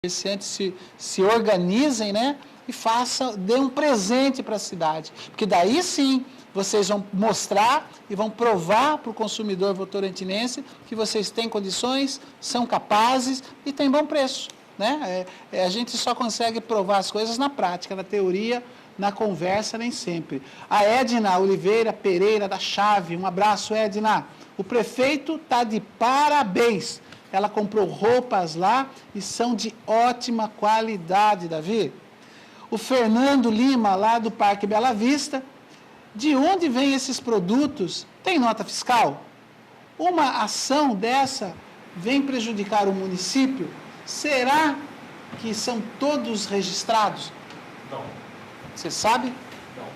comerciantes se organizem, né? E dê um presente para a cidade. Porque daí sim vocês vão mostrar e vão provar para o consumidor votorantinense que vocês têm condições, são capazes e têm bom preço. Né? A gente só consegue provar as coisas na prática, na teoria, na conversa, nem sempre. A Edna Oliveira Pereira da Chave, um abraço, Edna. O prefeito está de parabéns. Ela comprou roupas lá e são de ótima qualidade, Davi. O Fernando Lima, lá do Parque Bela Vista, de onde vêm esses produtos? Tem nota fiscal? Uma ação dessa vem prejudicar o município? Será que são todos registrados? Não. Você sabe? Não.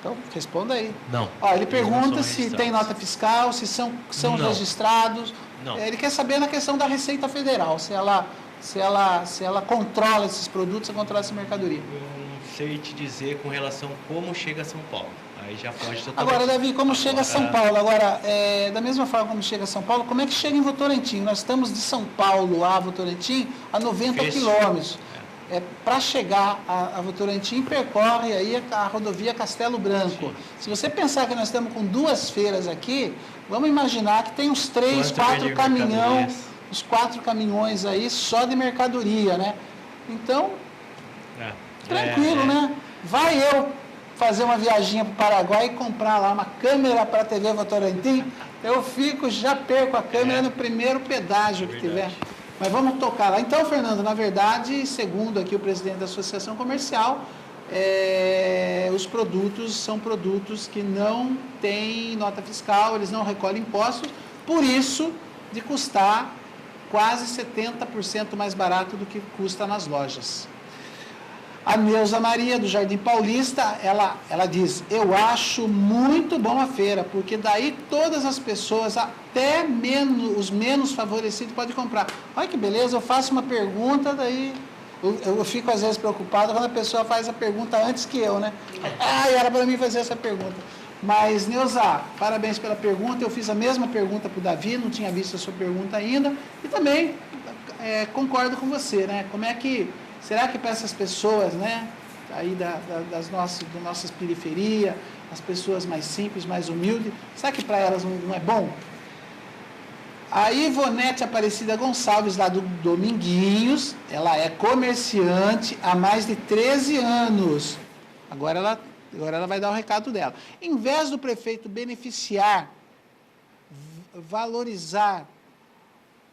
Então, responda aí. Não. Ó, ele pergunta se tem nota fiscal, se são registrados. Não. Ele quer saber na questão da Receita Federal, se ela controla esses produtos, se controla essa mercadoria. Eu não sei te dizer com relação a como chega a São Paulo. Aí já pode totalmente... Agora, Davi, como chega a São Paulo? Agora, da mesma forma como chega a São Paulo, como é que chega em Votorantim? Nós estamos de São Paulo a Votorantim a 90 quilômetros. Para chegar a Votorantim, percorre aí a rodovia Castelo Branco. Sim. Se você pensar que nós estamos com 2 feiras aqui, vamos imaginar que tem uns 3, 4 caminhões, uns 4 caminhões aí só de mercadoria, né? Então, tranquilo, né? Vai eu fazer uma viaginha para o Paraguai e comprar lá uma câmera para a TV Votorantim, eu já perco a câmera no primeiro pedágio que tiver. Mas vamos tocar lá. Então, Fernando, na verdade, segundo aqui o presidente da Associação Comercial, os produtos são produtos que não têm nota fiscal, eles não recolhem impostos, por isso de custar quase 70% mais barato do que custa nas lojas. A Neuza Maria, do Jardim Paulista, ela diz, eu acho muito bom a feira, porque daí todas as pessoas, até os menos favorecidos, podem comprar. Olha que beleza, eu faço uma pergunta, daí eu fico às vezes preocupado quando a pessoa faz a pergunta antes que eu, né? Era para mim fazer essa pergunta. Mas, Neuza, parabéns pela pergunta, eu fiz a mesma pergunta para o Davi, não tinha visto a sua pergunta ainda, e também concordo com você, né? Como é que... Será que para essas pessoas, né, aí das nossas periferias, as pessoas mais simples, mais humildes, será que para elas não é bom? A Ivonete Aparecida Gonçalves, lá do Dominguinhos, ela é comerciante há mais de 13 anos. Agora ela vai dar o recado dela. Em vez do prefeito beneficiar, valorizar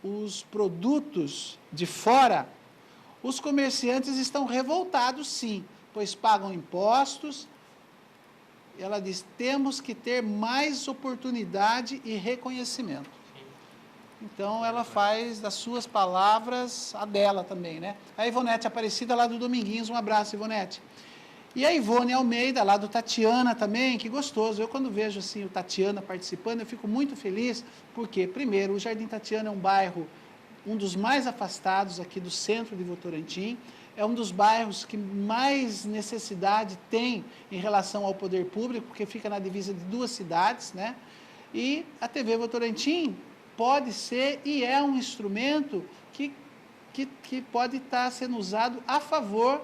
os produtos de fora, os comerciantes estão revoltados, sim, pois pagam impostos. Ela diz, temos que ter mais oportunidade e reconhecimento. Então, ela faz das suas palavras a dela também, né? A Ivonete Aparecida, lá do Dominguinhos, um abraço, Ivonete. E a Ivone Almeida, lá do Tatiana também, que gostoso. Eu, quando vejo assim, o Tatiana participando, eu fico muito feliz, porque, primeiro, o Jardim Tatiana é um bairro um dos mais afastados aqui do centro de Votorantim, é um dos bairros que mais necessidade tem em relação ao poder público, porque fica na divisa de 2 cidades, né? E a TV Votorantim pode ser e é um instrumento que pode estar sendo usado a favor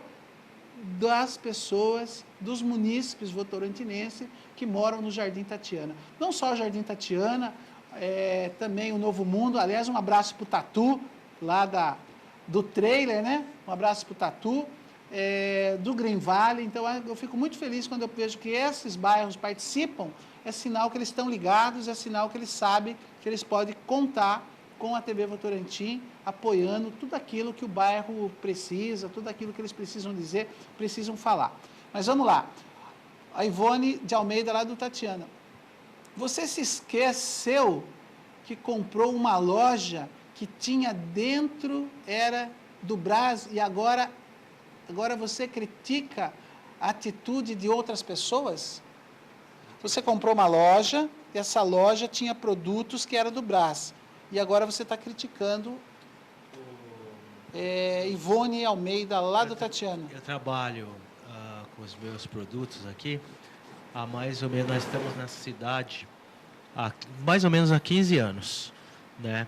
das pessoas, dos munícipes votorantinenses que moram no Jardim Tatiana. Não só o Jardim Tatiana, também o Novo Mundo, aliás, um abraço para o Tatu, lá do trailer, né? Um abraço para o Tatu, do Green Valley. Então, eu fico muito feliz quando eu vejo que esses bairros participam, é sinal que eles estão ligados, é sinal que eles sabem que eles podem contar com a TV Votorantim, apoiando tudo aquilo que o bairro precisa, tudo aquilo que eles precisam dizer, precisam falar. Mas vamos lá. A Ivone de Almeida, lá do Tatiana. Você se esqueceu que comprou uma loja que tinha dentro, era do Brás, e agora você critica a atitude de outras pessoas? Você comprou uma loja, e essa loja tinha produtos que eram do Brás, e agora você está criticando Ivone Almeida, lá do Tatiana. Eu trabalho com os meus produtos aqui. Há mais ou menos, nós estamos nessa cidade há mais ou menos há 15 anos, né?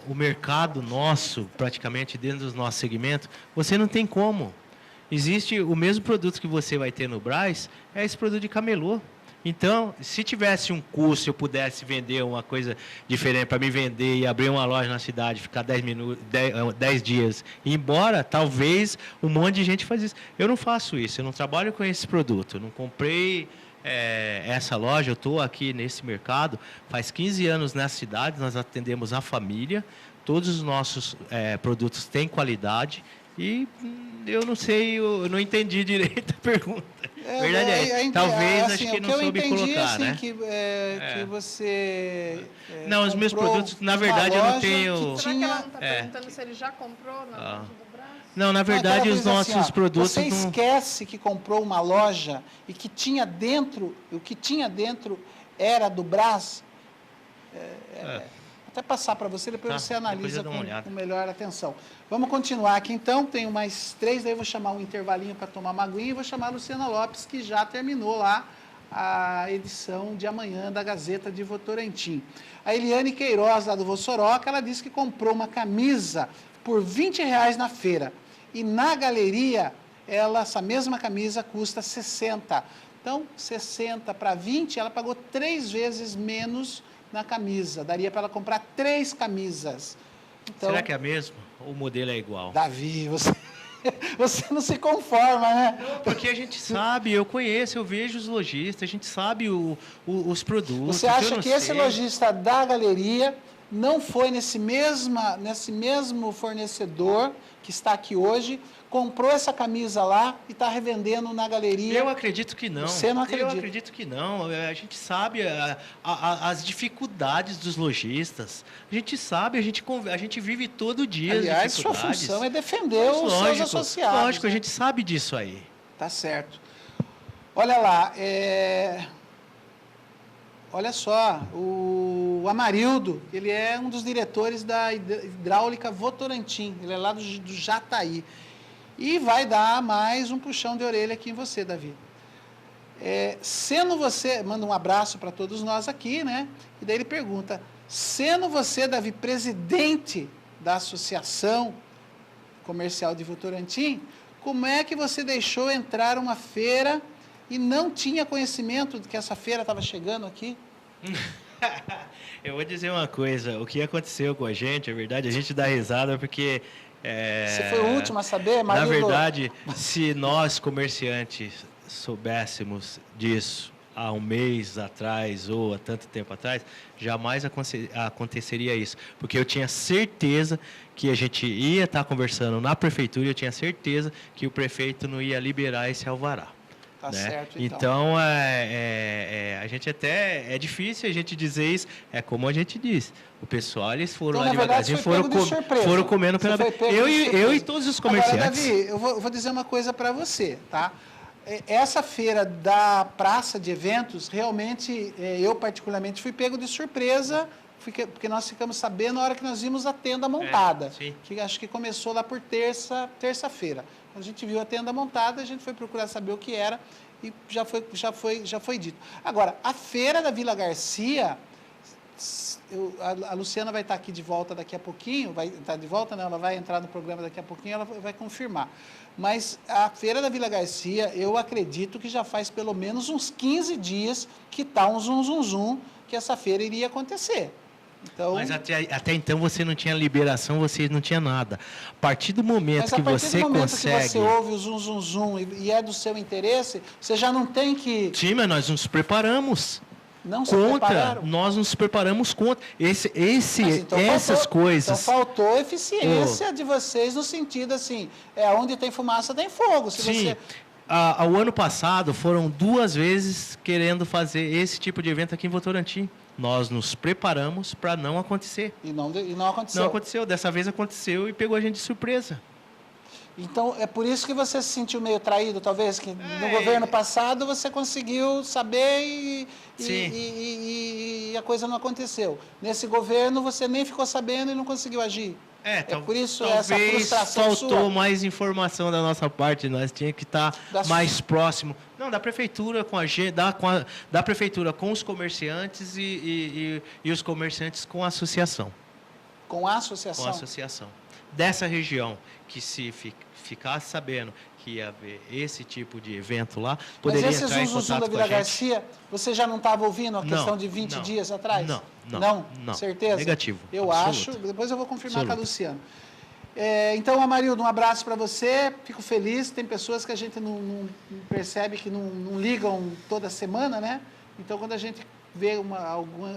o mercado nosso, praticamente dentro do nosso segmento, você não tem como. Existe o mesmo produto que você vai ter no Brás, é esse produto de camelô. Então, se tivesse um custo, eu pudesse vender uma coisa diferente para me vender e abrir uma loja na cidade, ficar 10 dias e ir embora, talvez um monte de gente faz isso. Eu não faço isso, eu não trabalho com esse produto. Eu não comprei essa loja, eu estou aqui nesse mercado faz 15 anos nessa cidade, nós atendemos a família, todos os nossos produtos têm qualidade e eu não sei, eu não entendi direito a pergunta. Verdade talvez assim, acho que não soube colocar, assim, né? Que você não, os meus produtos, na verdade, eu não tenho... Será que ela não está perguntando se ele já comprou na loja do Brás? Não, na verdade, os nossos assim, produtos... Você esquece que comprou uma loja e que tinha dentro, o que tinha dentro era do Brás? Até passar para você, depois você analisa com melhor atenção. Vamos continuar aqui, então. Tenho mais 3, daí eu vou chamar um intervalinho para tomar uma aguinha e vou chamar a Luciana Lopes, que já terminou lá a edição de amanhã da Gazeta de Votorantim. A Eliane Queiroz, lá do Vossoroca, ela disse que comprou uma camisa por R$20 na feira. E na galeria, essa mesma camisa custa 60. Então, 60 para 20, ela pagou 3 vezes menos na camisa. Daria para ela comprar 3 camisas. Então, será que é a mesma? Ou o modelo é igual? Davi, você não se conforma, né? Não, porque a gente sabe, eu conheço, eu vejo os lojistas, a gente sabe os produtos. Você acha que esse lojista da galeria não foi nesse mesmo fornecedor que está aqui hoje, comprou essa camisa lá e está revendendo na galeria? Eu acredito que não. Você não acredita? Eu acredito que não. A gente sabe as dificuldades dos lojistas. A gente sabe, a gente vive todo dia as dificuldades. Aliás, sua função é defender os seus associados. Lógico, né? A gente sabe disso aí. Tá certo. Olha lá, olha só, o Amarildo, ele é um dos diretores da Hidráulica Votorantim, ele é lá do Jataí. E vai dar mais um puxão de orelha aqui em você, Davi. Sendo você, manda um abraço para todos nós aqui, né? E daí ele pergunta, sendo você, Davi, presidente da Associação Comercial de Votorantim, como é que você deixou entrar uma feira e não tinha conhecimento de que essa feira estava chegando aqui? Eu vou dizer uma coisa, o que aconteceu com a gente, é verdade, a gente dá risada porque... Você foi o último a saber, Marido? Na verdade, se nós comerciantes soubéssemos disso há um mês atrás ou há tanto tempo atrás, jamais aconteceria isso. Porque eu tinha certeza que a gente ia estar conversando na prefeitura e eu tinha certeza que o prefeito não ia liberar esse alvará. Tá né? certo, então a gente até... É difícil a gente dizer isso. É como a gente diz. O pessoal, eles foram lá devagarzinho, foram comendo pela... Eu e todos os comerciantes. Agora, Davi, eu vou dizer uma coisa para você, tá? Essa feira da praça de eventos, realmente, eu particularmente fui pego de surpresa, porque nós ficamos sabendo na hora que nós vimos a tenda montada, que acho que começou lá por terça-feira. A gente viu a tenda montada, a gente foi procurar saber o que era e já foi dito. Agora, a feira da Vila Garcia, a Luciana vai estar aqui de volta daqui a pouquinho, vai estar de volta, né? Ela vai entrar no programa daqui a pouquinho, ela vai confirmar. Mas a feira da Vila Garcia, eu acredito que já faz pelo menos uns 15 dias que está um zum que essa feira iria acontecer. Então, mas até então você não tinha liberação, você não tinha nada. A partir do momento que você consegue... que você ouve o zum e é do seu interesse, você já não tem que... Sim, mas nós nos preparamos. Não se prepararam? Nós nos preparamos contra. Essas coisas... Então faltou eficiência de vocês no sentido assim, onde tem fumaça tem fogo. Sim. Ao ano passado foram 2 vezes querendo fazer esse tipo de evento aqui em Votorantim. Nós nos preparamos para não acontecer. E não aconteceu. Não aconteceu. Dessa vez aconteceu e pegou a gente de surpresa. Então, é por isso que você se sentiu meio traído, talvez, que no governo passado você conseguiu saber e a coisa não aconteceu. Nesse governo você nem ficou sabendo e não conseguiu agir. Por isso essa frustração sua. Faltou mais informação da nossa parte, nós tínhamos que estar mais próximo. Não, da prefeitura com a gente, da prefeitura com os comerciantes e os comerciantes com a associação. Com a associação? Com a associação. Dessa região, que se ficasse sabendo que ia haver esse tipo de evento lá, poderia Mas esse entrar em Zum contato da com Vila a gente. Garcia, você já não estava ouvindo a questão de 20 dias atrás? Não. Certeza? Negativo. Eu absoluto. acho, depois eu vou confirmar com a Absoluto. Luciana. Então, Amarildo, um abraço para você, fico feliz, tem pessoas que a gente não percebe, que não ligam toda semana, né? Então, quando a gente vê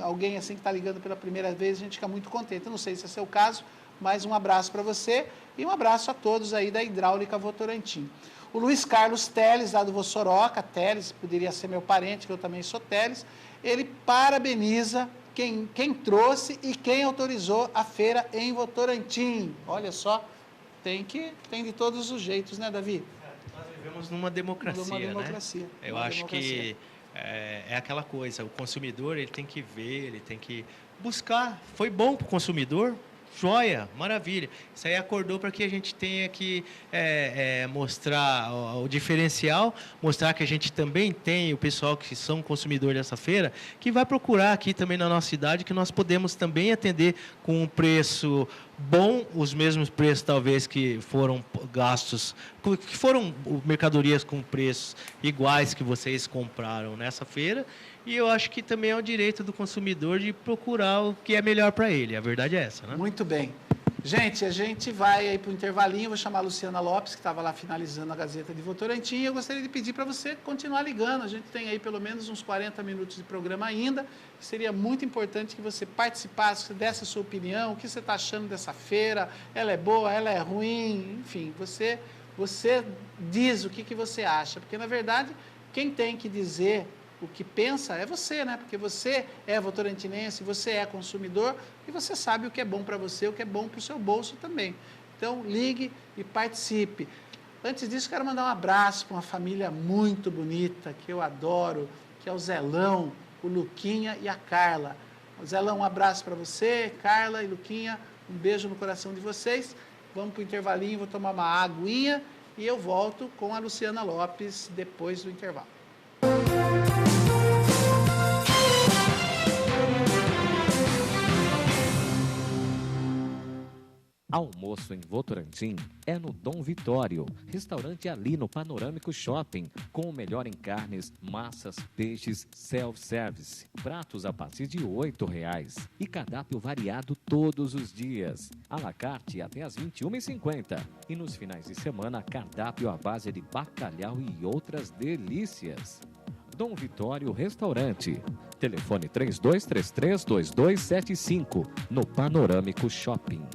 alguém assim que está ligando pela primeira vez, a gente fica muito contente. Eu não sei se é seu caso, mas um abraço para você e um abraço a todos aí da Hidráulica Votorantim. O Luiz Carlos Teles, lá do Vossoroca, Teles, poderia ser meu parente, que eu também sou Teles, ele parabeniza quem trouxe e quem autorizou a feira em Votorantim. Olha só, tem de todos os jeitos, né, Davi? Nós vivemos numa democracia, né? Eu acho que é aquela coisa, o consumidor ele tem que ver, ele tem que buscar. Foi bom para o consumidor? Joia, maravilha. Isso aí acordou para que a gente tenha que mostrar o diferencial, mostrar que a gente também tem o pessoal que são consumidores dessa feira, que vai procurar aqui também na nossa cidade, que nós podemos também atender com um preço bom, os mesmos preços talvez que foram gastos, que foram mercadorias com preços iguais que vocês compraram nessa feira. E eu acho que também é o direito do consumidor de procurar o que é melhor para ele. A verdade é essa, né? Muito bem. Gente, a gente vai aí para o intervalinho. Vou chamar a Luciana Lopes, que estava lá finalizando a Gazeta de Votorantim. E eu gostaria de pedir para você continuar ligando. A gente tem aí pelo menos uns 40 minutos de programa ainda. Seria muito importante que você participasse, desse a sua opinião. O que você está achando dessa feira? Ela é boa? Ela é ruim? Enfim, você diz o que você acha. Porque, na verdade, quem tem que dizer o que pensa é você, né? Porque você é votorantinense, você é consumidor e você sabe o que é bom para você, o que é bom para o seu bolso também. Então, ligue e participe. Antes disso, quero mandar um abraço para uma família muito bonita, que eu adoro, que é o Zelão, o Luquinha e a Carla. O Zelão, um abraço para você, Carla e Luquinha, um beijo no coração de vocês. Vamos para o intervalinho, vou tomar uma aguinha e eu volto com a Luciana Lopes depois do intervalo. Almoço em Votorantim é no Dom Vitório, restaurante ali no Panorâmico Shopping, com o melhor em carnes, massas, peixes, self-service, pratos a partir de R$ 8,00 e cardápio variado todos os dias, à la carte até às 21h50 e nos finais de semana cardápio à base de bacalhau e outras delícias. Dom Vitório Restaurante, telefone 3233-2275, no Panorâmico Shopping.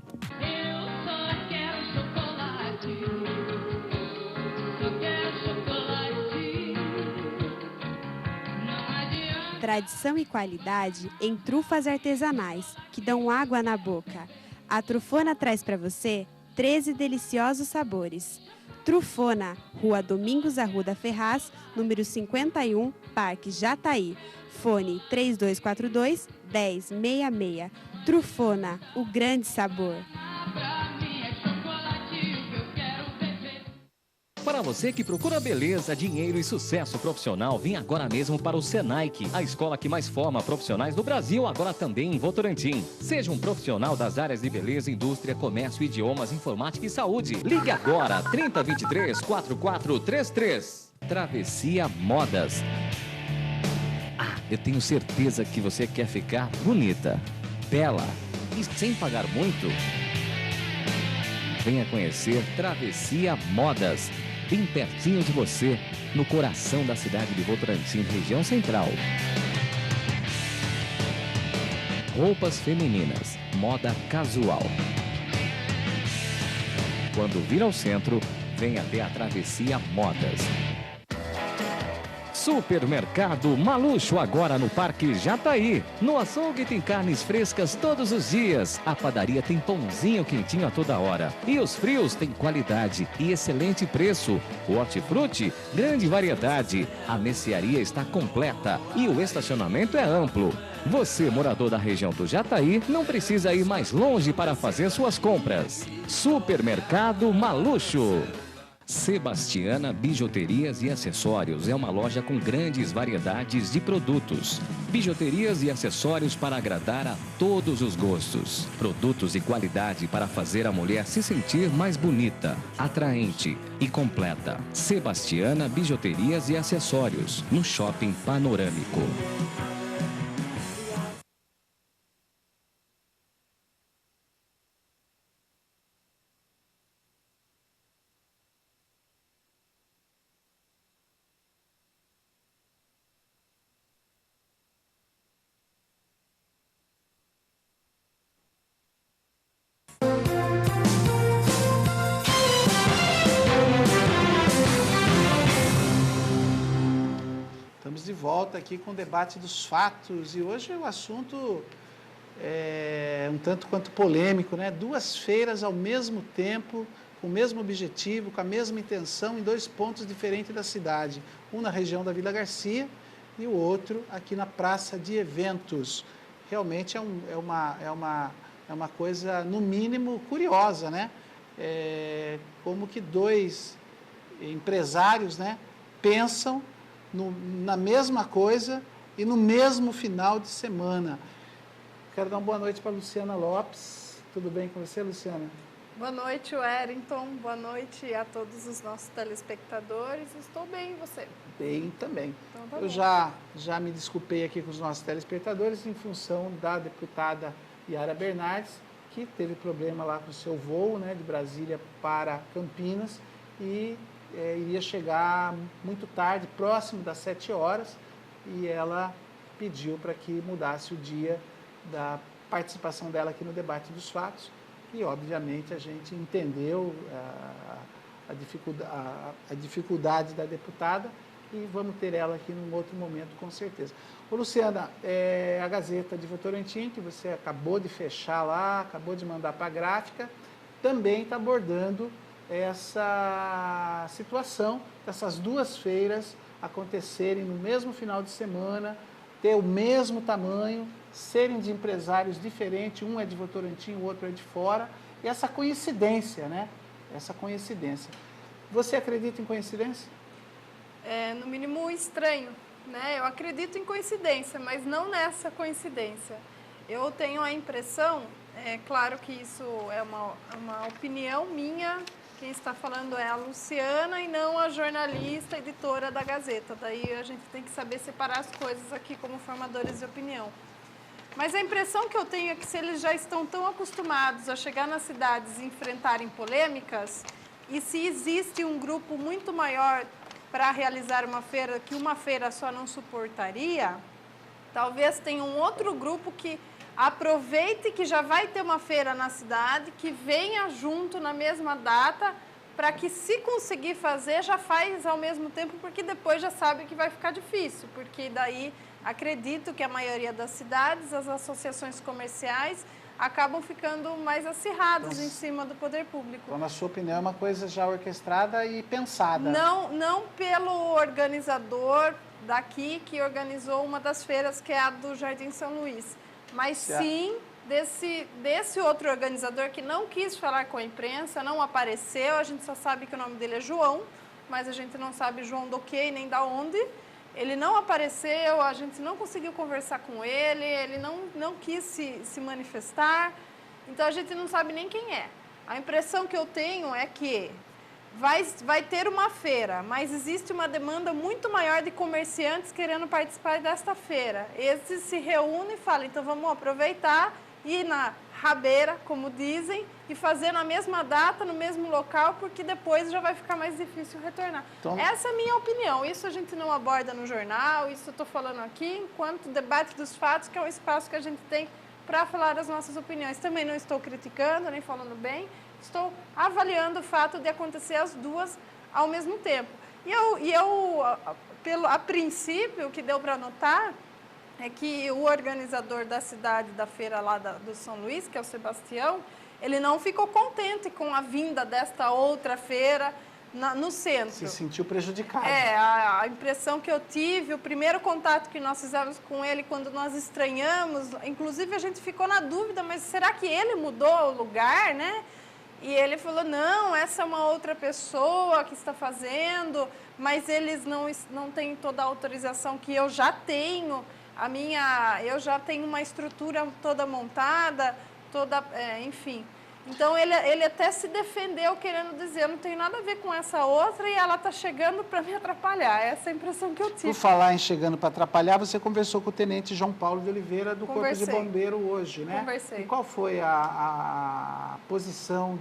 Tradição e qualidade em trufas artesanais, que dão água na boca. A Trufona traz para você 13 deliciosos sabores. Trufona, Rua Domingos Arruda Ferraz, número 51, Parque Jataí. Fone 3242-1066. Trufona, o grande sabor. Para você que procura beleza, dinheiro e sucesso profissional, vem agora mesmo para o Senaic, a escola que mais forma profissionais no Brasil, agora também em Votorantim. Seja um profissional das áreas de beleza, indústria, comércio, idiomas, informática e saúde. Ligue agora, 3023-4433. Travessia Modas. Eu tenho certeza que você quer ficar bonita, bela e sem pagar muito. Venha conhecer Travessia Modas, bem pertinho de você, no coração da cidade de Votorantim, região central. Roupas femininas, moda casual. Quando vir ao centro, venha até a Travessia Modas. Supermercado Maluxo, agora no Parque Jataí. No açougue tem carnes frescas todos os dias. A padaria tem pãozinho quentinho a toda hora. E os frios têm qualidade e excelente preço. O hortifruti, grande variedade. A mercearia está completa e o estacionamento é amplo. Você, morador da região do Jataí, não precisa ir mais longe para fazer suas compras. Supermercado Maluxo. Sebastiana Bijuterias e Acessórios é uma loja com grandes variedades de produtos. Bijuterias e acessórios para agradar a todos os gostos. Produtos de qualidade para fazer a mulher se sentir mais bonita, atraente e completa. Sebastiana Bijuterias e Acessórios, no Shopping Panorâmico. Estamos de volta aqui com o debate dos fatos e hoje o assunto é um tanto quanto polêmico, né? 2 feiras ao mesmo tempo, com o mesmo objetivo, com a mesma intenção, em 2 pontos diferentes da cidade. Um na região da Vila Garcia e o outro aqui na Praça de Eventos. Realmente é uma coisa, no mínimo, curiosa, né? Como que 2 empresários, né, pensam na mesma coisa e no mesmo final de semana. Quero dar uma boa noite para a Luciana Lopes. Tudo bem com você, Luciana? Boa noite, Wellington. Boa noite a todos os nossos telespectadores. Estou bem, e você? Bem também. Então, tá Eu bom. já me desculpei aqui com os nossos telespectadores em função da deputada Yara Bernardes, que teve problema lá com o seu voo, né, de Brasília para Campinas e iria chegar muito tarde, próximo das 7 horas, e ela pediu para que mudasse o dia da participação dela aqui no debate dos fatos, e obviamente a gente entendeu a dificuldade da deputada e vamos ter ela aqui num outro momento, com certeza. Ô, Luciana, a Gazeta de Votorantim, que você acabou de fechar lá, acabou de mandar para a gráfica, também está abordando essa situação dessas 2 feiras acontecerem no mesmo final de semana, ter o mesmo tamanho, serem de empresários diferentes, um é de Votorantim, o outro é de fora, e essa coincidência, né? Essa coincidência. Você acredita em coincidência? É, no mínimo, estranho, né? Eu acredito em coincidência, mas não nessa coincidência. Eu tenho a impressão, claro que isso é uma opinião minha. Quem está falando é a Luciana e não a jornalista, editora da Gazeta. Daí a gente tem que saber separar as coisas aqui como formadores de opinião. Mas a impressão que eu tenho é que se eles já estão tão acostumados a chegar nas cidades e enfrentarem polêmicas, e se existe um grupo muito maior para realizar uma feira que uma feira só não suportaria, talvez tenha um outro grupo que aproveite que já vai ter uma feira na cidade, que venha junto na mesma data, para que se conseguir fazer, já faz ao mesmo tempo, porque depois já sabe que vai ficar difícil, porque daí acredito que a maioria das cidades, as associações comerciais, acabam ficando mais acirradas em cima do poder público. Então, na sua opinião, é uma coisa já orquestrada e pensada. Não pelo organizador daqui, que organizou uma das feiras, que é a do Jardim São Luís, mas sim desse outro organizador que não quis falar com a imprensa, não apareceu. A gente só sabe que o nome dele é João, mas a gente não sabe João do que nem da onde. Ele não apareceu, a gente não conseguiu conversar com ele, ele não quis se manifestar, então a gente não sabe nem quem é. A impressão que eu tenho é que vai ter uma feira, mas existe uma demanda muito maior de comerciantes querendo participar desta feira. Esses se reúnem e falam, então vamos aproveitar, ir na rabeira, como dizem, e fazer na mesma data, no mesmo local, porque depois já vai ficar mais difícil retornar. Então, essa é a minha opinião. Isso a gente não aborda no jornal, isso eu estou falando aqui, enquanto debate dos fatos, que é um espaço que a gente tem para falar as nossas opiniões. Também não estou criticando, nem falando bem, estou avaliando o fato de acontecer as 2 ao mesmo tempo. A princípio, o que deu para notar é que o organizador da cidade, da feira lá do São Luís, que é o Sebastião, ele não ficou contente com a vinda desta outra feira no centro. Se sentiu prejudicado. A impressão que eu tive, o primeiro contato que nós fizemos com ele, quando nós estranhamos, inclusive a gente ficou na dúvida, mas será que ele mudou o lugar, né? E ele falou, não, essa é uma outra pessoa que está fazendo, mas eles não têm toda a autorização que eu já tenho. Eu já tenho uma estrutura toda montada, enfim. Então, ele até se defendeu querendo dizer, eu não tenho nada a ver com essa outra e ela está chegando para me atrapalhar. Essa é a impressão que eu tive. Por falar em chegando para atrapalhar, você conversou com o Tenente João Paulo de Oliveira, do Corpo de Bombeiro, hoje, né? Conversei. E qual foi a posição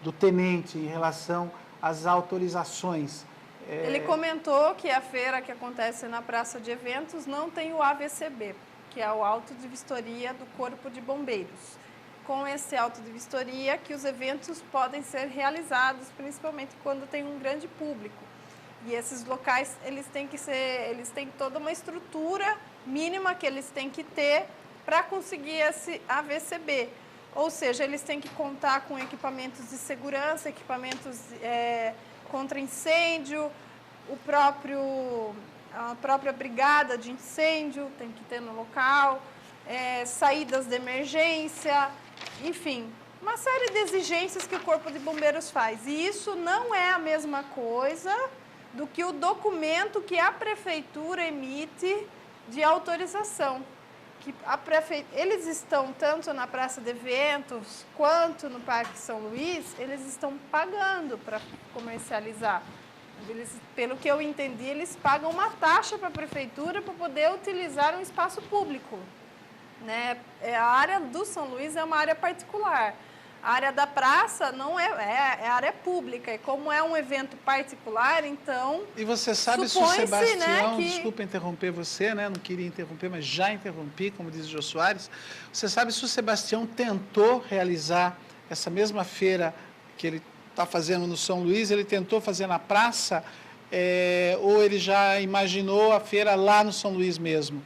do Tenente em relação às autorizações? Ele comentou que a feira que acontece na Praça de Eventos não tem o AVCB, que é o auto de vistoria do Corpo de Bombeiros. Com esse auto de vistoria que os eventos podem ser realizados, principalmente quando tem um grande público. E esses locais, eles têm toda uma estrutura mínima que eles têm que ter para conseguir esse AVCB. Ou seja, eles têm que contar com equipamentos de segurança, equipamentos contra incêndio, a própria brigada de incêndio tem que ter no local, saídas de emergência, enfim, uma série de exigências que o Corpo de Bombeiros faz. E isso não é a mesma coisa do que o documento que a Prefeitura emite de autorização. Eles estão, tanto na Praça de Eventos quanto no Parque São Luís, eles estão pagando para comercializar. Pelo que eu entendi, eles pagam uma taxa para a Prefeitura para poder utilizar um espaço público. Né? A área do São Luís é uma área particular. A área da praça não é área pública. E como é um evento particular, então... E você sabe se o Sebastião, né, desculpa interromper você, né? Não queria interromper, mas já interrompi, como diz o Jô Soares. Você sabe se o Sebastião tentou realizar essa mesma feira que ele está fazendo no São Luís, ele tentou fazer na praça, ou ele já imaginou a feira lá no São Luís mesmo?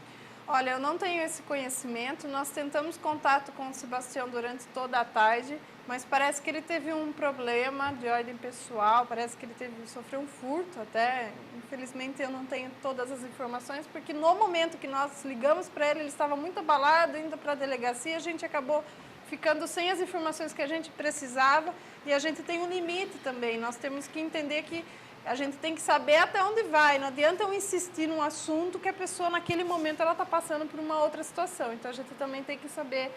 Olha, eu não tenho esse conhecimento. Nós tentamos contato com o Sebastião durante toda a tarde, mas parece que ele teve um problema de ordem pessoal, parece que ele sofreu um furto até. Infelizmente, eu não tenho todas as informações, porque no momento que nós ligamos para ele, ele estava muito abalado, indo para a delegacia, a gente acabou ficando sem as informações que a gente precisava, e a gente tem um limite também. Nós temos que entender que a gente tem que saber até onde vai. Não adianta eu insistir num assunto que a pessoa, naquele momento, ela está passando por uma outra situação. Então, a gente também tem que saber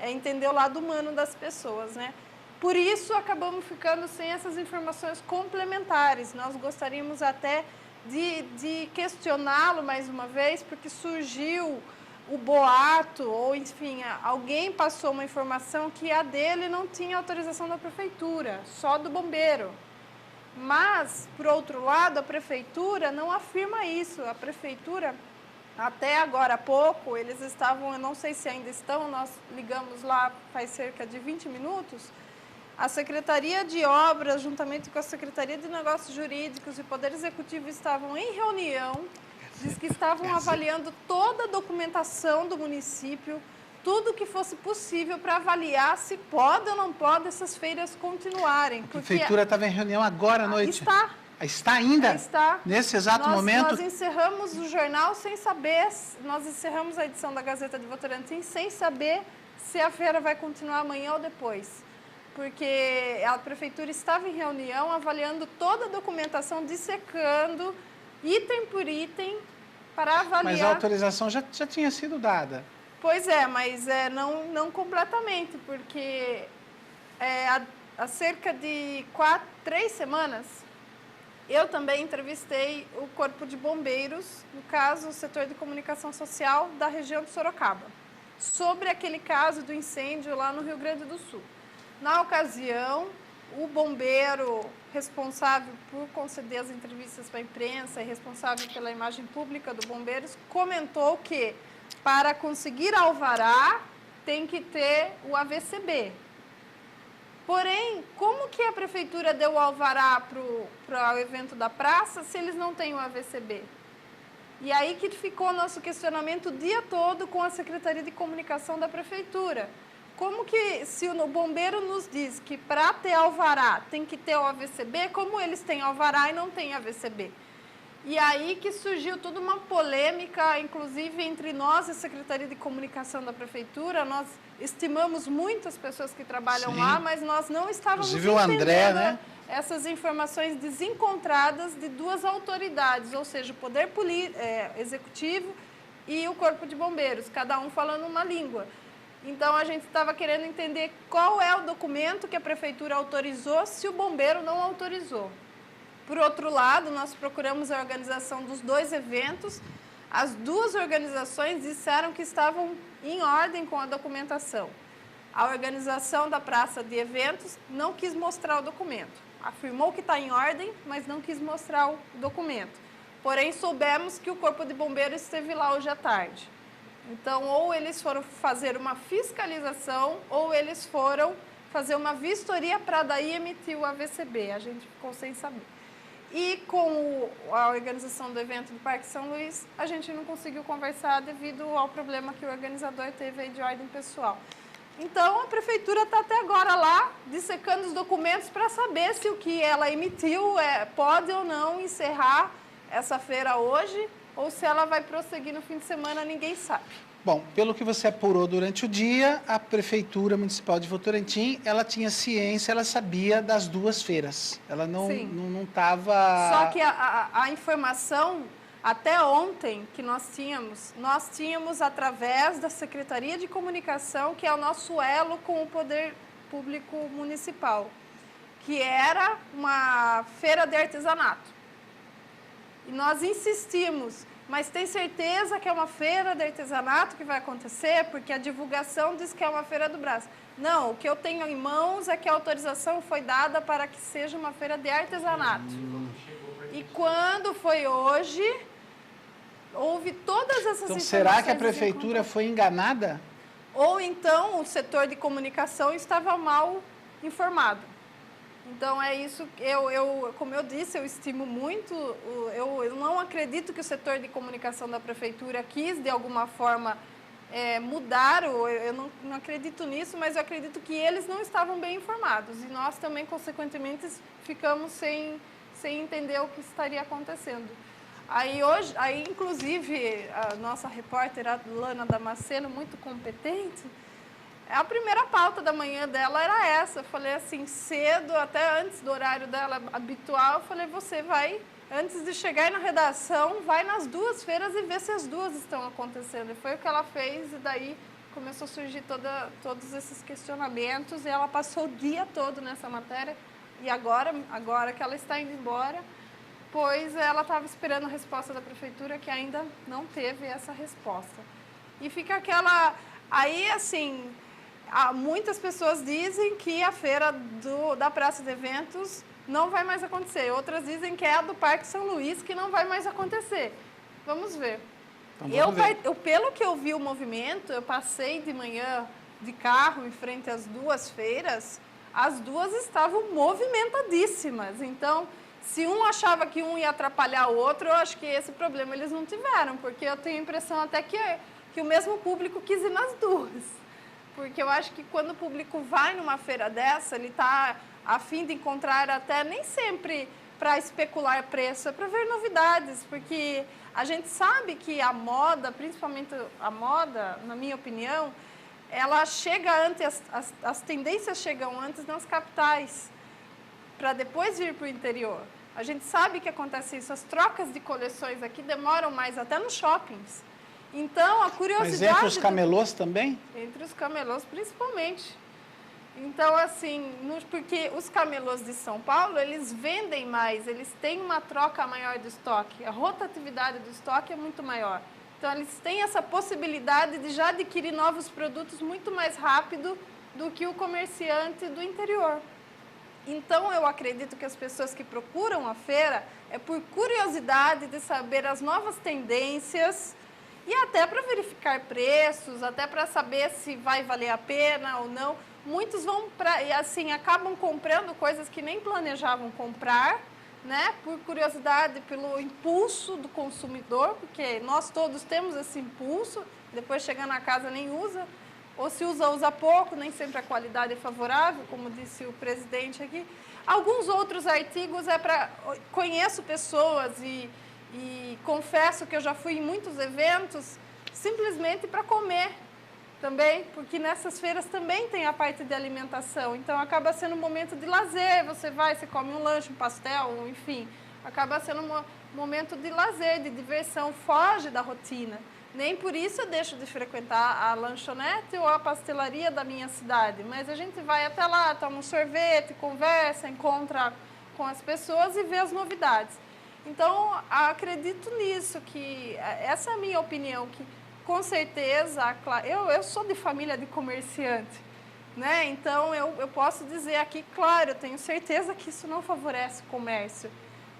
entender o lado humano das pessoas, né? Por isso, acabamos ficando sem essas informações complementares. Nós gostaríamos até de questioná-lo mais uma vez, porque surgiu o boato, ou, enfim, alguém passou uma informação que a dele não tinha autorização da Prefeitura, só do bombeiro. Mas, por outro lado, a Prefeitura não afirma isso. A Prefeitura, até agora há pouco, eles estavam, eu não sei se ainda estão, nós ligamos lá faz cerca de 20 minutos, a Secretaria de Obras, juntamente com a Secretaria de Negócios Jurídicos e o Poder Executivo, estavam em reunião, diz que estavam avaliando toda a documentação do município, tudo que fosse possível para avaliar se pode ou não pode essas feiras continuarem. A Prefeitura estava em reunião agora à noite? Está. Está ainda? Está. Nesse exato momento? Nós encerramos o jornal sem saber, nós encerramos a edição da Gazeta de Votorantim sem saber se a feira vai continuar amanhã ou depois. Porque a Prefeitura estava em reunião avaliando toda a documentação, dissecando item por item para avaliar... Mas a autorização já tinha sido dada. Pois é, mas não completamente, porque há cerca de 3 semanas, eu também entrevistei o Corpo de Bombeiros, no caso, o setor de comunicação social da região de Sorocaba, sobre aquele caso do incêndio lá no Rio Grande do Sul. Na ocasião, o bombeiro responsável por conceder as entrevistas para a imprensa e responsável pela imagem pública do Bombeiros comentou que para conseguir alvará, tem que ter o AVCB. Porém, como que a Prefeitura deu o alvará para o evento da praça se eles não têm o AVCB? E aí que ficou nosso questionamento o dia todo com a Secretaria de Comunicação da Prefeitura. Como que, se o bombeiro nos diz que para ter alvará tem que ter o AVCB, como eles têm alvará e não têm AVCB? E aí que surgiu toda uma polêmica, inclusive entre nós e a Secretaria de Comunicação da Prefeitura. Nós estimamos muito as pessoas que trabalham Sim. lá, mas nós não estávamos Inclusive o André, entendendo né? essas informações desencontradas de duas autoridades, ou seja, o Poder Executivo e o Corpo de Bombeiros, cada um falando uma língua. Então, a gente estava querendo entender qual é o documento que a Prefeitura autorizou se o bombeiro não autorizou. Por outro lado, nós procuramos a organização dos dois eventos. As duas organizações disseram que estavam em ordem com a documentação. A organização da praça de eventos não quis mostrar o documento. Afirmou que está em ordem, mas não quis mostrar o documento. Porém, soubemos que o Corpo de Bombeiros esteve lá hoje à tarde. Então, ou eles foram fazer uma fiscalização, ou eles foram fazer uma vistoria para daí emitir o AVCB. A gente ficou sem saber. E com a organização do evento do Parque São Luís, a gente não conseguiu conversar devido ao problema que o organizador teve aí de ordem pessoal. Então, a Prefeitura está até agora lá, dissecando os documentos para saber se o que ela emitiu pode ou não encerrar essa feira hoje, ou se ela vai prosseguir no fim de semana, ninguém sabe. Bom, pelo que você apurou durante o dia, a Prefeitura Municipal de Votorantim, ela tinha ciência, ela sabia das duas feiras. Ela não estava... Só que a informação, até ontem, que nós tínhamos através da Secretaria de Comunicação, que é o nosso elo com o Poder Público Municipal, que era uma feira de artesanato. E nós insistimos, mas tem certeza que é uma feira de artesanato que vai acontecer? Porque a divulgação diz que é uma feira do Brás. Não, o que eu tenho em mãos é que a autorização foi dada para que seja uma feira de artesanato. E quando foi hoje, houve todas essas informações. Então, será que a Prefeitura foi enganada? Ou então o setor de comunicação estava mal informado. Então, é isso, como eu disse, eu estimo muito, eu não acredito que o setor de comunicação da Prefeitura quis, de alguma forma, mudar, eu não acredito nisso, mas eu acredito que eles não estavam bem informados. E nós também, consequentemente, ficamos sem entender o que estaria acontecendo. Aí, inclusive, a nossa repórter, a Lana Damasceno, muito competente, a primeira pauta da manhã dela era essa. Eu falei assim, cedo, até antes do horário dela habitual, eu falei, você vai, antes de chegar na redação, vai nas duas feiras e vê se as duas estão acontecendo. E foi o que ela fez, e daí começou a surgir todos esses questionamentos, e ela passou o dia todo nessa matéria, e agora que ela está indo embora, pois ela estava esperando a resposta da Prefeitura, que ainda não teve essa resposta. E fica aquela... Aí, assim... Muitas pessoas dizem que a feira da Praça de Eventos não vai mais acontecer. Outras dizem que é a do Parque São Luís que não vai mais acontecer. Vamos ver. Então, pelo que eu vi o movimento, eu passei de manhã de carro em frente às duas feiras, as duas estavam movimentadíssimas. Então, se um achava que um ia atrapalhar o outro, eu acho que esse problema eles não tiveram, porque eu tenho a impressão até que o mesmo público quis ir nas duas. Porque eu acho que quando o público vai numa feira dessa, ele está a fim de encontrar até nem sempre para especular preço, é para ver novidades, porque a gente sabe que a moda, principalmente a moda, na minha opinião, ela chega antes, as tendências chegam antes nas capitais, para depois vir para o interior. A gente sabe que acontece isso, as trocas de coleções aqui demoram mais, até nos shoppings. Então, a curiosidade... Mas entre os camelôs também? Entre os camelôs, principalmente. Então, assim, porque os camelôs de São Paulo, eles vendem mais, eles têm uma troca maior do estoque, a rotatividade do estoque é muito maior. Então, eles têm essa possibilidade de já adquirir novos produtos muito mais rápido do que o comerciante do interior. Então, eu acredito que as pessoas que procuram a feira é por curiosidade de saber as novas tendências, e até para verificar preços, até para saber se vai valer a pena ou não. Muitos vão acabam comprando coisas que nem planejavam comprar, né? Por curiosidade, pelo impulso do consumidor, porque nós todos temos esse impulso, depois chega na casa nem usa, ou se usa pouco, nem sempre a qualidade é favorável, como disse o presidente aqui. Alguns outros artigos conheço pessoas e E confesso que eu já fui em muitos eventos simplesmente para comer também, porque nessas feiras também tem a parte de alimentação. Então, acaba sendo um momento de lazer. Você vai, você come um lanche, um pastel, enfim. Acaba sendo um momento de lazer, de diversão, foge da rotina. Nem por isso eu deixo de frequentar a lanchonete ou a pastelaria da minha cidade. Mas a gente vai até lá, toma um sorvete, conversa, encontra com as pessoas e vê as novidades. Então, acredito nisso, que essa é a minha opinião, que com certeza, eu sou de família de comerciante, né? Então eu posso dizer aqui, claro, eu tenho certeza que isso não favorece o comércio.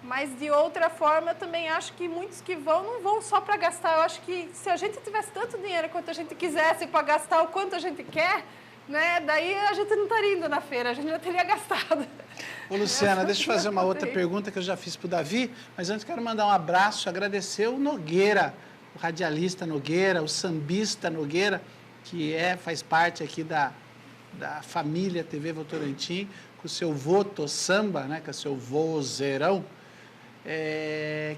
Mas, de outra forma, eu também acho que muitos que vão, não vão só para gastar. Eu acho que se a gente tivesse tanto dinheiro quanto a gente quisesse para gastar o quanto a gente quer, né, daí a gente não estaria indo na feira, a gente já teria gastado. Ô, Luciana, deixa eu fazer uma outra pergunta que eu já fiz para o Davi, mas antes quero mandar um abraço, agradecer o Nogueira, o radialista Nogueira, o sambista Nogueira, que faz parte aqui da família TV Votorantim, com o seu Voto Samba, né, com o seu vozeirão,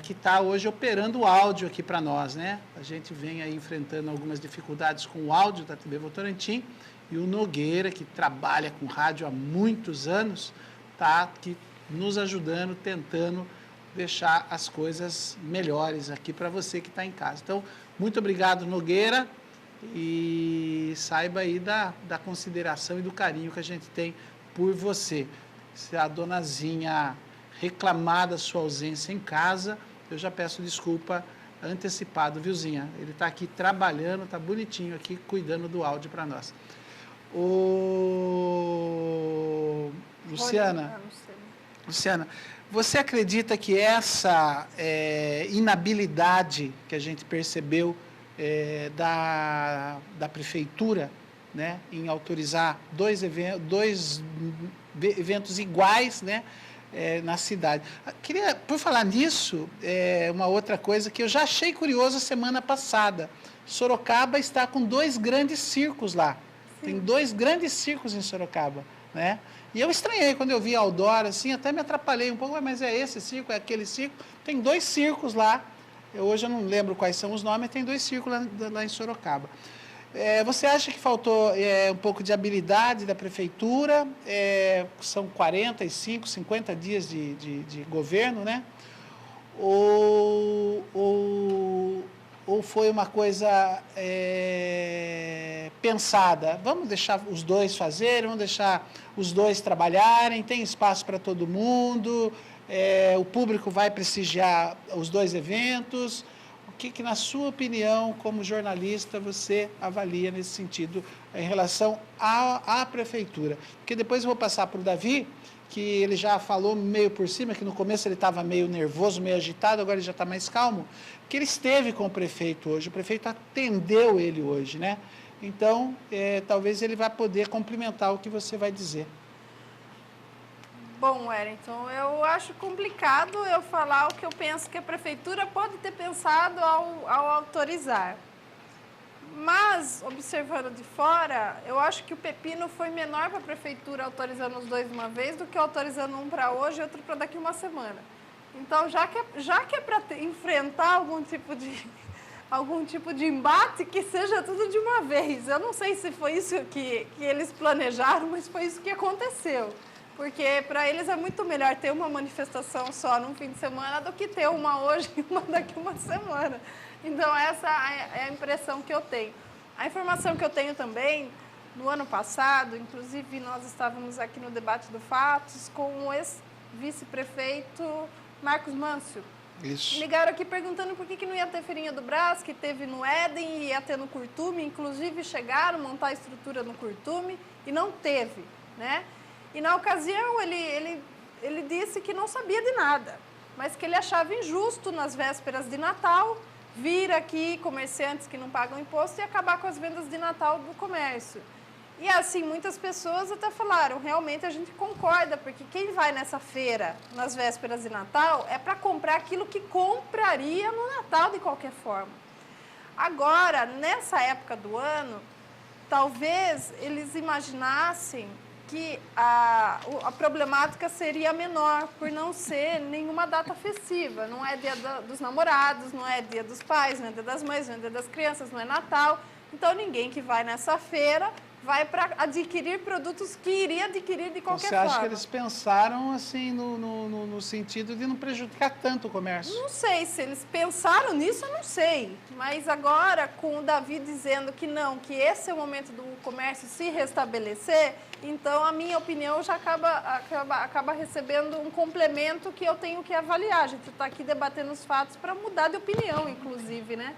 que está hoje operando o áudio aqui para nós, né? A gente vem aí enfrentando algumas dificuldades com o áudio da TV Votorantim, e o Nogueira, que trabalha com rádio há muitos anos, está aqui nos ajudando, tentando deixar as coisas melhores aqui para você que está em casa. Então, muito obrigado, Nogueira, e saiba aí da consideração e do carinho que a gente tem por você. Se a donazinha reclamar da sua ausência em casa, eu já peço desculpa antecipado, viu, Zinha? Ele está aqui trabalhando, está bonitinho aqui, cuidando do áudio para nós. Luciana, você acredita que essa inabilidade que a gente percebeu da prefeitura, né, em autorizar dois eventos iguais, né, na cidade? Queria, por falar nisso, uma outra coisa que eu já achei curioso a semana passada. Sorocaba está com 2 grandes circos lá. Sim. Tem 2 grandes circos em Sorocaba, né? E eu estranhei quando eu vi a outdoor, assim, até me atrapalhei um pouco, mas é esse circo, é aquele circo. Tem 2 circos lá. Hoje eu não lembro quais são os nomes, tem 2 circos lá em Sorocaba. Você acha que faltou um pouco de habilidade da prefeitura? São 45, 50 dias de governo, né? Ou foi uma coisa pensada? Vamos deixar os 2 fazerem, vamos deixar os 2 trabalharem, tem espaço para todo mundo, o público vai prestigiar os 2 eventos. O que, na sua opinião, como jornalista, você avalia nesse sentido em relação à prefeitura? Porque depois eu vou passar para o Davi, que ele já falou meio por cima, que no começo ele estava meio nervoso, meio agitado, agora ele já está mais calmo, que ele esteve com o prefeito hoje, o prefeito atendeu ele hoje, né? Então, talvez ele vá poder complementar o que você vai dizer. Bom, Wellington, eu acho complicado eu falar o que eu penso que a prefeitura pode ter pensado ao autorizar. Mas, observando de fora, eu acho que o pepino foi menor para a prefeitura autorizando os 2 de uma vez do que autorizando um para hoje e outro para daqui uma semana. Então, já que é para enfrentar algum tipo de embate, que seja tudo de uma vez. Eu não sei se foi isso que eles planejaram, mas foi isso que aconteceu. Porque para eles é muito melhor ter uma manifestação só num fim de semana do que ter uma hoje e uma daqui uma semana. Então, essa é a impressão que eu tenho. A informação que eu tenho também, no ano passado, inclusive nós estávamos aqui no debate do Fatos com o ex-vice-prefeito Marcos Mâncio. Isso. Ligaram aqui perguntando por que não ia ter Feirinha do Brás, que teve no Éden e ia ter no Curtume. Inclusive, chegaram a montar a estrutura no Curtume e não teve, né? E, na ocasião, ele disse que não sabia de nada, mas que ele achava injusto, nas vésperas de Natal, vir aqui comerciantes que não pagam imposto e acabar com as vendas de Natal do comércio. E, assim, muitas pessoas até falaram, realmente a gente concorda, porque quem vai nessa feira, nas vésperas de Natal, é para comprar aquilo que compraria no Natal de qualquer forma. Agora, nessa época do ano, talvez eles imaginassem que a problemática seria menor, por não ser nenhuma data festiva. Não é dia dos namorados, não é dia dos pais, não é dia das mães, não é dia das crianças, não é Natal. Então, ninguém que vai nessa feira vai para adquirir produtos que iria adquirir de qualquer Você forma. acha que eles pensaram assim no sentido de não prejudicar tanto o comércio? Não sei, se eles pensaram nisso, eu não sei. Mas agora, com o Davi dizendo que não, que esse é o momento do comércio se restabelecer, então a minha opinião já acaba recebendo um complemento que eu tenho que avaliar. A gente está aqui debatendo os fatos para mudar de opinião, inclusive, né?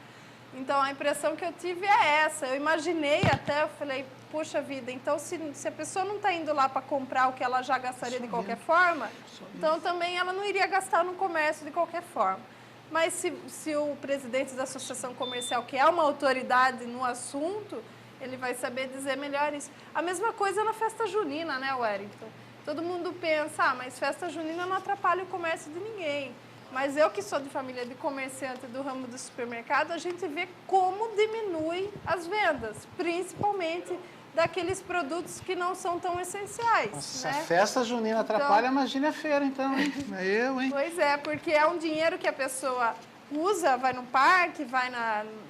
Então, a impressão que eu tive é essa. Eu imaginei até, eu falei, puxa vida, então se a pessoa não está indo lá para comprar o que ela já gastaria de qualquer forma, então também ela não iria gastar no comércio de qualquer forma. Mas se o presidente da Associação Comercial, que é uma autoridade no assunto, ele vai saber dizer melhor isso. A mesma coisa na festa junina, né, Wellington? Todo mundo pensa, mas festa junina não atrapalha o comércio de ninguém. Mas eu que sou de família de comerciante do ramo do supermercado, a gente vê como diminui as vendas, principalmente daqueles produtos que não são tão essenciais. Nossa, né? Se a festa junina atrapalha, imagine a feira, então. É eu, hein? Pois é, porque é um dinheiro que a pessoa usa, vai no parque,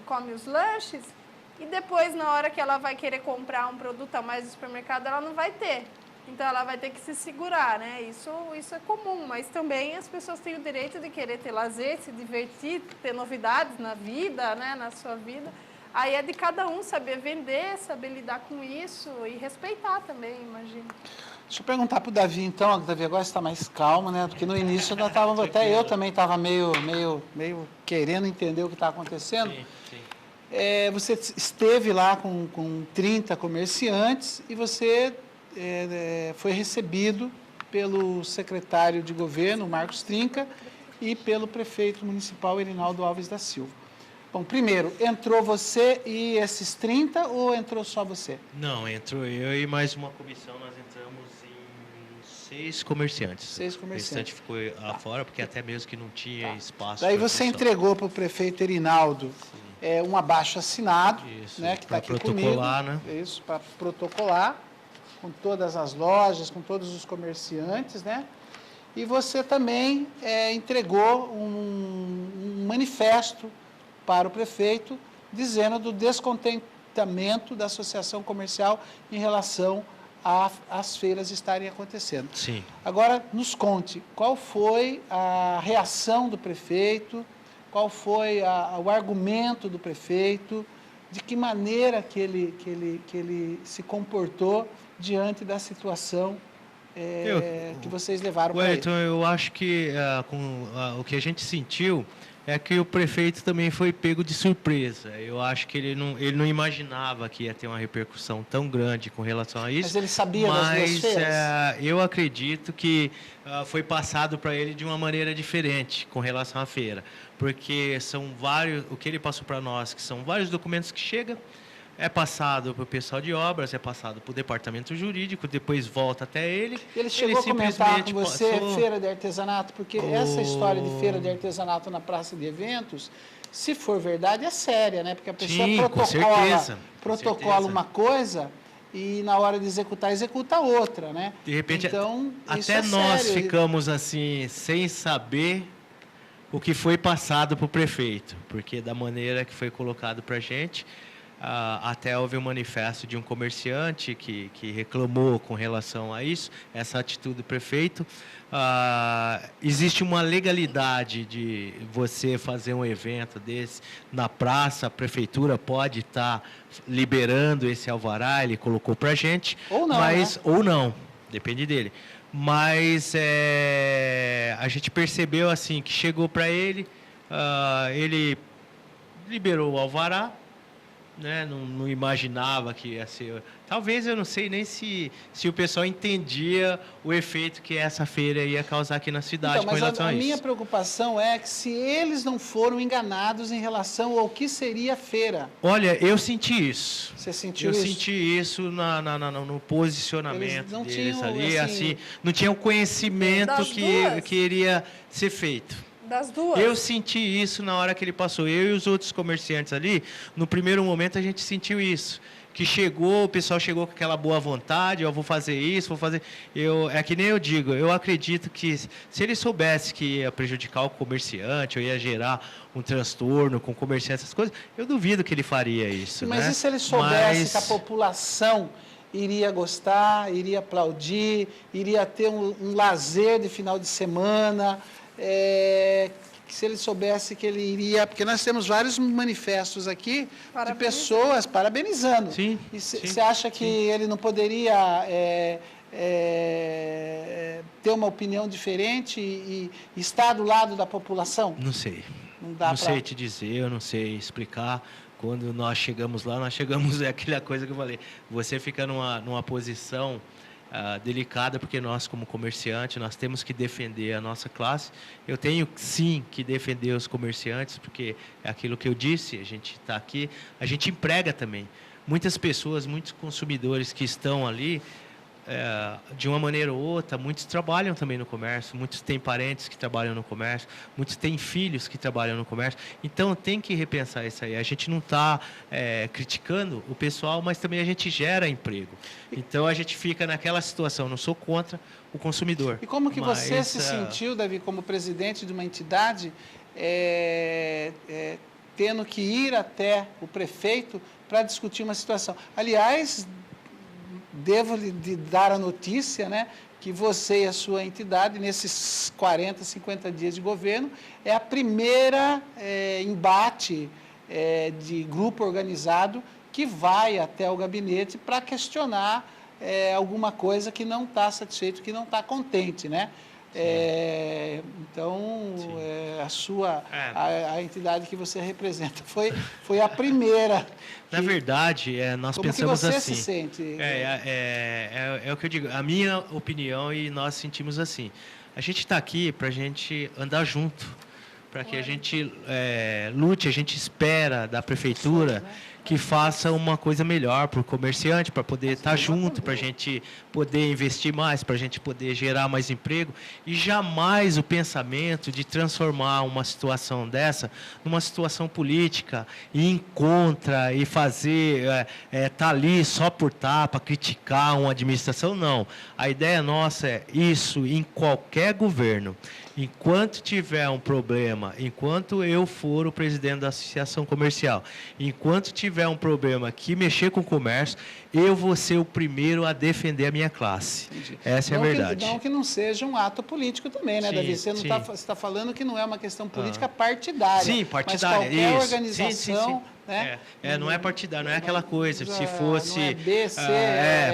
come os lanches, e depois, na hora que ela vai querer comprar um produto a mais do supermercado, ela não vai ter. Então, ela vai ter que se segurar, né? Isso é comum, mas também as pessoas têm o direito de querer ter lazer, se divertir, ter novidades na vida, né? Na sua vida. Aí é de cada um saber vender, saber lidar com isso e respeitar também, imagino. Deixa eu perguntar para o Davi, então. O Davi agora está mais calmo, né? Porque no início até eu também estava meio querendo entender o que está acontecendo. Sim, sim. Você esteve lá com 30 comerciantes e você foi recebido pelo secretário de governo, Marcos Trinca, e pelo prefeito municipal, Erinaldo Alves da Silva. Bom, primeiro, entrou você e esses 30 ou entrou só você? Não, entrou eu e mais uma comissão, nós entramos em 6 comerciantes. 6 comerciantes. O restante ficou fora, porque até mesmo que não tinha espaço. Daí pra você função. entregou para o prefeito Erinaldo um abaixo-assinado, Isso, né, que está pra aqui comigo. protocolar, né? Isso, para protocolar, com todas as lojas, com todos os comerciantes, né? E você também entregou um manifesto para o prefeito, dizendo do descontentamento da associação comercial em relação às feiras estarem acontecendo. Sim. Agora, nos conte, qual foi a reação do prefeito, qual foi o argumento do prefeito, de que maneira que ele se comportou diante da situação que vocês levaram para ele. Então, eu acho que o que a gente sentiu é que o prefeito também foi pego de surpresa. Eu acho que ele não imaginava que ia ter uma repercussão tão grande com relação a isso. Mas ele sabia das duas feiras? Eu acredito que foi passado para ele de uma maneira diferente com relação à feira. Porque são vários, o que ele passou para nós, que são vários documentos que chegam, é passado para o pessoal de obras, é passado para o departamento jurídico, depois volta até ele. Ele chegou a comentar com você passou... feira de artesanato, porque essa história de feira de artesanato na praça de eventos, se for verdade, é séria, né? Porque a pessoa protocola uma coisa e na hora de executar, executa outra, né? De repente, então, até nós ficamos assim, sem saber o que foi passado para o prefeito, porque da maneira que foi colocado para a gente... até houve um manifesto de um comerciante que reclamou com relação a isso, essa atitude do prefeito. Existe uma legalidade de você fazer um evento desse na praça, a prefeitura pode estar liberando esse alvará, ele colocou para a gente. Ou não, ou não, depende dele. Mas a gente percebeu assim que chegou para ele, ele liberou o alvará, né? Não imaginava que ia ser... Talvez eu não sei nem se o pessoal entendia o efeito que essa feira ia causar aqui na cidade com relação a isso. A minha preocupação é que se eles não foram enganados em relação ao que seria a feira. Olha, eu senti isso. Você sentiu isso? Eu senti isso no posicionamento não deles tinham, ali, assim, não tinha o conhecimento que iria ser feito. Das duas? Eu senti isso na hora que ele passou. Eu e os outros comerciantes ali, no primeiro momento a gente sentiu isso. que chegou, o pessoal chegou com aquela boa vontade, eu vou fazer isso, vou fazer... É que nem eu digo, eu acredito que se ele soubesse que ia prejudicar o comerciante, ou ia gerar um transtorno com o comerciante, essas coisas, eu duvido que ele faria isso. Mas né? e se ele soubesse que a população iria gostar, iria aplaudir, iria ter um lazer de final de semana, se ele soubesse que ele iria... Porque nós temos vários manifestos aqui de pessoas parabenizando. Sim. E você acha que ele não poderia ter uma opinião diferente e estar do lado da população? Não sei. Não sei te dizer, eu não sei explicar. Quando nós chegamos lá, é aquela coisa que eu falei. Você fica numa posição delicada, porque nós, como comerciante, nós temos que defender a nossa classe. Eu tenho, sim, que defender os comerciantes, porque é aquilo que eu disse, a gente está aqui, a gente emprega também. Muitas pessoas, muitos consumidores que estão ali, de uma maneira ou outra, muitos trabalham também no comércio, muitos têm parentes que trabalham no comércio, muitos têm filhos que trabalham no comércio. Então, tem que repensar isso aí. A gente não está criticando o pessoal, mas também a gente gera emprego. Então, a gente fica naquela situação. Não sou contra o consumidor. E como que você se sentiu, Davi, como presidente de uma entidade, tendo que ir até o prefeito para discutir uma situação? Aliás, devo lhe dar a notícia, né, que você e a sua entidade, nesses 40, 50 dias de governo, é a primeira embate de grupo organizado que vai até o gabinete para questionar alguma coisa que não está satisfeito, que não está contente, né? Então, a entidade que você representa foi a primeira. Na verdade, nós pensamos assim. Como que você se sente? É o que eu digo, a minha opinião, e nós sentimos assim. A gente está aqui para a gente andar junto, para que a gente lute, a gente espera da prefeitura que faça uma coisa melhor para o comerciante, para poder estar junto, para a gente poder investir mais, para a gente poder gerar mais emprego, e jamais o pensamento de transformar uma situação dessa numa situação política, e ir contra, e fazer, tá ali só por para criticar uma administração, não. A ideia nossa é isso em qualquer governo. Enquanto tiver um problema, enquanto eu for o presidente da associação comercial, enquanto tiver um problema que mexer com o comércio, eu vou ser o primeiro a defender a minha classe. Entendi. Essa é a verdade. Não que não seja um ato político também, né, Davi? Você está falando que não é uma questão política partidária. Sim, partidária. Mas qualquer organização... Né? Não é partidário, não é aquela coisa. Se fosse... Não é B, C,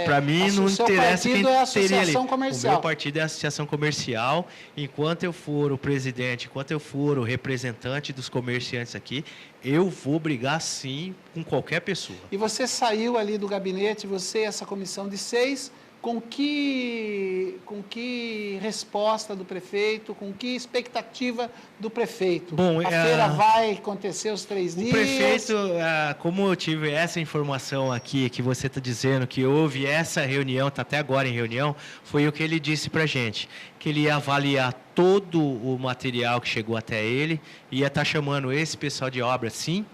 para mim, não interessa quem é a teria ali. Comercial. O meu partido é a associação comercial. Enquanto eu for o presidente, enquanto eu for o representante dos comerciantes aqui, eu vou brigar, sim, com qualquer pessoa. E você saiu ali do gabinete, você e essa comissão de 6... Com que resposta do prefeito, com que expectativa do prefeito? Bom, a feira vai acontecer os 3 dias? O prefeito, como eu tive essa informação aqui, que você está dizendo que houve essa reunião, está até agora em reunião, foi o que ele disse para a gente, que ele ia avaliar todo o material que chegou até ele, ia estar chamando esse pessoal de obra, sim,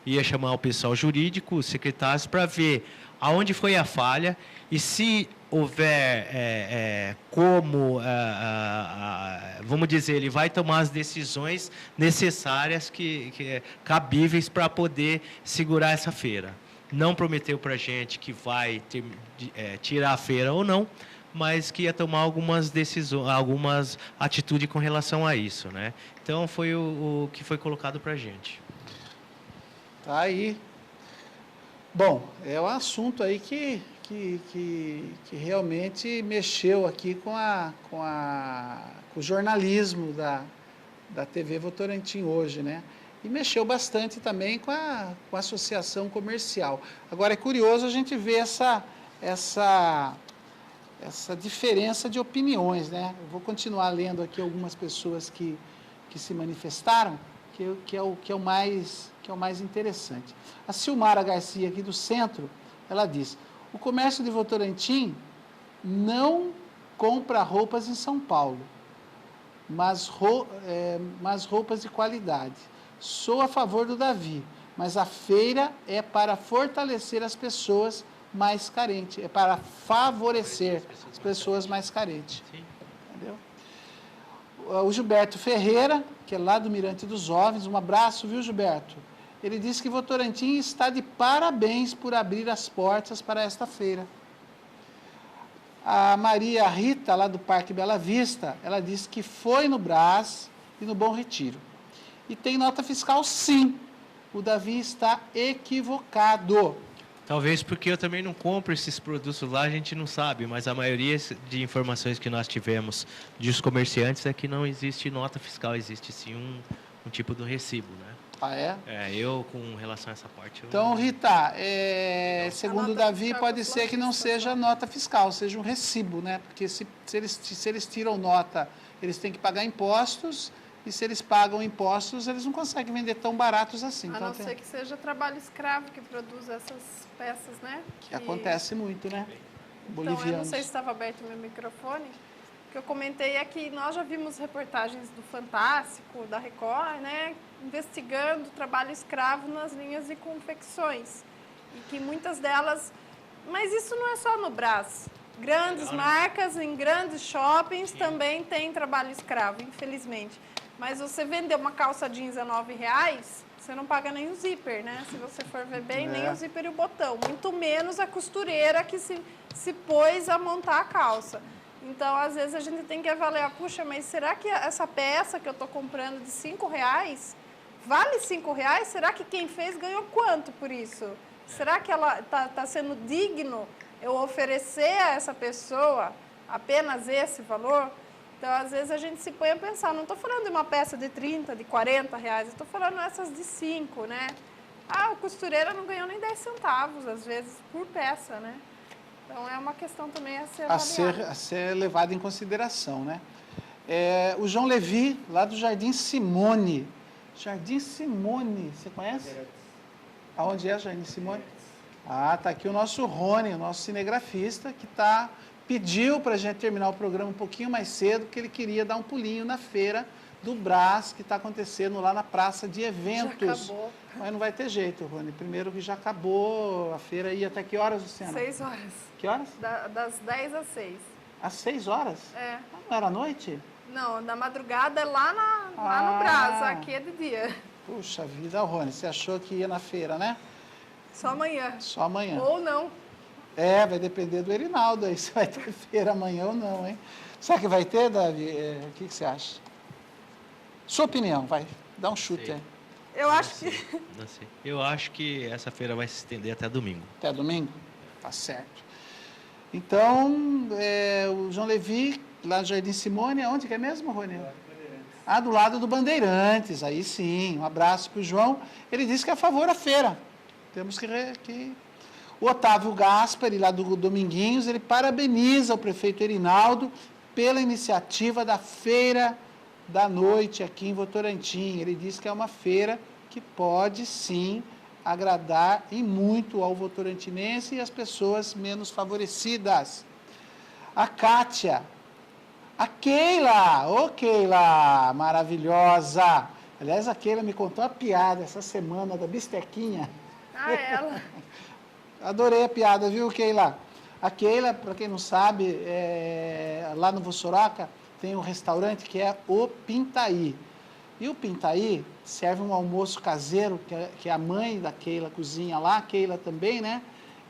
ia chamar o pessoal jurídico, os secretários, para ver aonde foi a falha e se houver vamos dizer, ele vai tomar as decisões necessárias, cabíveis para poder segurar essa feira. Não prometeu para a gente que vai tirar a feira ou não, mas que ia tomar algumas decisões, algumas atitudes com relação a isso, né? Então, foi o que foi colocado para a gente. Tá aí. Bom, é um assunto aí que realmente mexeu aqui com o jornalismo da TV Votorantim hoje, né? E mexeu bastante também com a associação comercial. Agora, é curioso a gente ver essa diferença de opiniões, né? Eu vou continuar lendo aqui algumas pessoas que se manifestaram, que é o mais interessante. A Silmara Garcia, aqui do centro, ela diz: o comércio de Votorantim não compra roupas em São Paulo, mas roupas de qualidade. Sou a favor do Davi, mas a feira é para fortalecer as pessoas mais carentes, é para favorecer as pessoas mais carentes. Sim. Entendeu? O Gilberto Ferreira, que é lá do Mirante dos Jovens, um abraço, viu, Gilberto? Ele disse que Votorantim está de parabéns por abrir as portas para esta feira. A Maria Rita, lá do Parque Bela Vista, ela disse que foi no Brás e no Bom Retiro. E tem nota fiscal, sim. O Davi está equivocado. Talvez porque eu também não compro esses produtos lá, a gente não sabe, mas a maioria de informações que nós tivemos dos comerciantes é que não existe nota fiscal, existe sim um tipo de recibo, né? Ah, é? Eu, com relação a essa parte... Então, Rita, segundo o nota Davi, fiscal pode é ser que não lojista, seja nota fiscal, seja um recibo, né? Porque se eles tiram nota, eles têm que pagar impostos, e se eles pagam impostos, eles não conseguem vender tão baratos assim. A Então, não ser que seja trabalho escravo que produz essas peças, né? que acontece muito, né? Então, eu não Bolivianos. sei se estava aberto o meu microfone. O que eu comentei é que nós já vimos reportagens do Fantástico, da Record, né? Investigando o trabalho escravo nas linhas de confecções. E que muitas delas... Mas isso não é só no Brás. Grandes marcas em grandes shoppings também têm trabalho escravo, infelizmente. Mas você vender uma calça jeans a R$9, você não paga nem o zíper, né? Se você for ver bem, nem o zíper e o botão. Muito menos a costureira que se pôs a montar a calça. Então, às vezes, a gente tem que avaliar, puxa, mas será que essa peça que eu estou comprando de R$5 vale R$5? Será que quem fez ganhou quanto por isso? Será que ela tá sendo digno eu oferecer a essa pessoa apenas esse valor? Então, às vezes, a gente se põe a pensar, não estou falando de uma peça de 30, de 40 reais, estou falando essas de 5, né? Ah, o costureiro não ganhou nem 10 centavos, às vezes, por peça, né? Então, é uma questão também a ser avaliada. A ser levado em consideração, né? O João Levi, lá do Jardim Simone. Jardim Simone, você conhece? Aonde é o Jardim Simone? Ah, tá aqui o nosso Rony, o nosso cinegrafista, que pediu para a gente terminar o programa um pouquinho mais cedo, porque ele queria dar um pulinho na feira do Brás, que está acontecendo lá na praça de eventos. Já acabou. Mas não vai ter jeito, Rony. Primeiro que já acabou, a feira ia até que horas, Luciana? 6 horas. Que horas? Das 10 às 6. Às 6 horas? É. Não era à noite? Não, na madrugada é lá no Brás, aqui é de dia. Puxa vida, Rony, você achou que ia na feira, né? Só amanhã. Só amanhã. Ou não. Vai depender do Erinaldo aí, se vai ter feira amanhã ou não, hein? Será que vai ter, Davi? O que você acha? Sua opinião, vai, dá um chute Sei. aí. Eu acho que... Não sei. Eu acho que essa feira vai se estender até domingo. Até domingo? Tá certo. Então, o João Levi, lá no Jardim Simone, aonde que é mesmo, Rony? Do lado do Bandeirantes, aí sim. Um abraço para o João. Ele disse que é a favor da feira. Temos que... O Otávio Gaspari, lá do Dominguinhos, ele parabeniza o prefeito Erinaldo pela iniciativa da Feira da Noite aqui em Votorantim. Ele diz que é uma feira que pode, sim, agradar e muito ao votorantinense e às pessoas menos favorecidas. A Kátia, a Keila, Keila, maravilhosa. Aliás, a Keila me contou uma piada essa semana da bistequinha. ela. Adorei a piada, viu, Keila? A Keila, para quem não sabe, lá no Vossoroca tem um restaurante que é o Pintaí. E o Pintaí serve um almoço caseiro, que a mãe da Keila cozinha lá, a Keila também, né?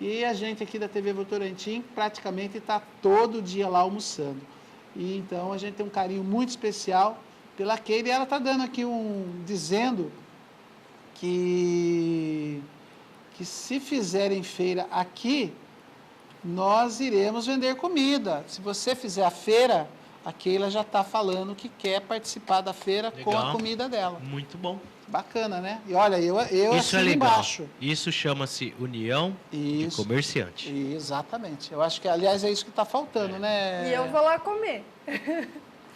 E a gente aqui da TV Votorantim praticamente está todo dia lá almoçando. E então a gente tem um carinho muito especial pela Keila. E ela está dando aqui dizendo que se fizerem feira aqui, nós iremos vender comida. Se você fizer a feira, a Keila já está falando que quer participar da feira com a comida dela. Muito bom. Bacana, né? E olha, eu Isso é legal. embaixo. Isso chama-se união de comerciante. Exatamente. Eu acho que, aliás, é isso que está faltando, né? E eu vou lá comer.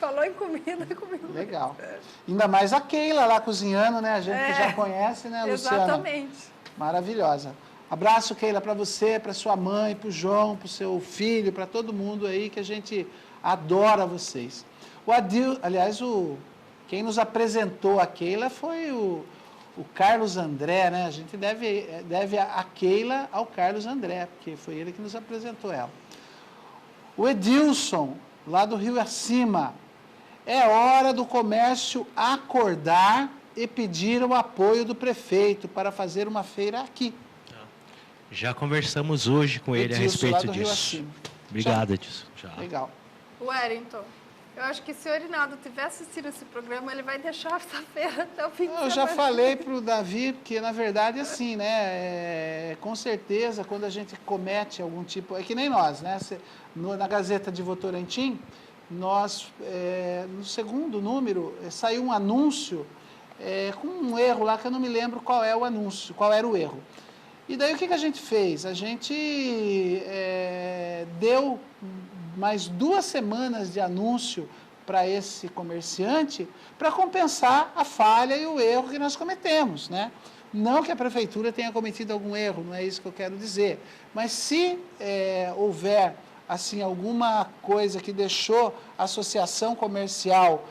Falou em comida, comigo. Legal. Ainda mais a Keila lá cozinhando, né? A gente que já conhece, né, Luciana? Exatamente. Maravilhosa. Abraço, Keila, para você, para sua mãe, para o João, para o seu filho, para todo mundo aí, que a gente adora vocês. O Adil, aliás, quem nos apresentou a Keila foi o Carlos André, né? A gente deve a Keila ao Carlos André, porque foi ele que nos apresentou ela. O Edilson, lá do Rio Acima, é hora do comércio acordar e pedir o apoio do prefeito para fazer uma feira aqui. Já conversamos hoje com ele a Edilson, lá respeito do Rio disso. Acima. Obrigado, Edilson. Já. Legal. Wellington, eu acho que se o Erinaldo tiver assistido esse programa, ele vai deixar essa feira até o fim de semana. Eu já falei para o Davi, porque na verdade é assim, né? Com certeza, quando a gente comete algum tipo. É que nem nós, né? Na Gazeta de Votorantim, nós, no segundo número, saiu um anúncio com um erro lá que eu não me lembro qual é o anúncio, qual era o erro. E daí o que a gente fez? A gente deu mais 2 semanas de anúncio para esse comerciante para compensar a falha e o erro que nós cometemos, né? Não que a prefeitura tenha cometido algum erro, não é isso que eu quero dizer. Mas se houver assim alguma coisa que deixou a associação comercial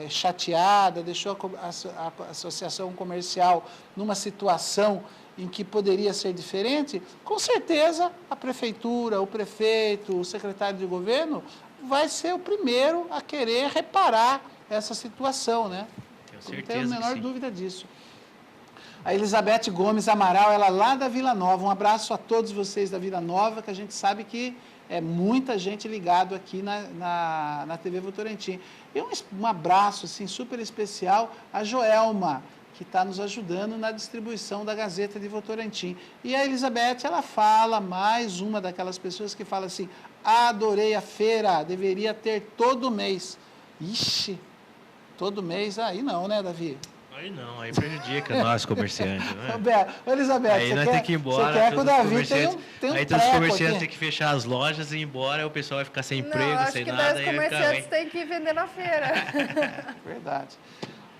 chateada, deixou a associação comercial numa situação em que poderia ser diferente, com certeza a prefeitura, o prefeito, o secretário de governo vai ser o primeiro a querer reparar essa situação, né? Tenho Não tenho a menor sim. dúvida disso. A Elizabeth Gomes Amaral, ela lá da Vila Nova. Um abraço a todos vocês da Vila Nova, que a gente sabe que é muita gente ligado aqui na TV Votorantim. E um abraço assim, super especial a Joelma, que está nos ajudando na distribuição da Gazeta de Votorantim. E a Elizabeth, ela fala, mais uma daquelas pessoas que fala assim, adorei a feira, deveria ter todo mês. Ixi, todo mês, aí não, né, Davi? Aí não, aí prejudica nós, comerciantes, né? Elizabeth, Aí nós temos que ir embora. Você quer que o Davi tenha um aí todos os comerciantes aqui. têm que fechar as lojas e ir embora, o pessoal vai ficar sem emprego, acho sem que nada. daí os comerciantes têm que vender na feira. Verdade.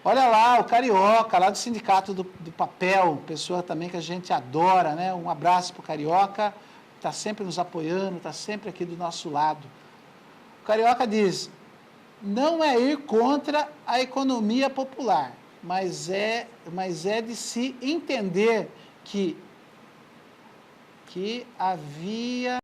Olha lá, o Carioca, lá do Sindicato do Papel, pessoa também que a gente adora, né? Um abraço para o Carioca, está sempre nos apoiando, está sempre aqui do nosso lado. O Carioca diz, não é ir contra a economia popular, mas é de se entender que havia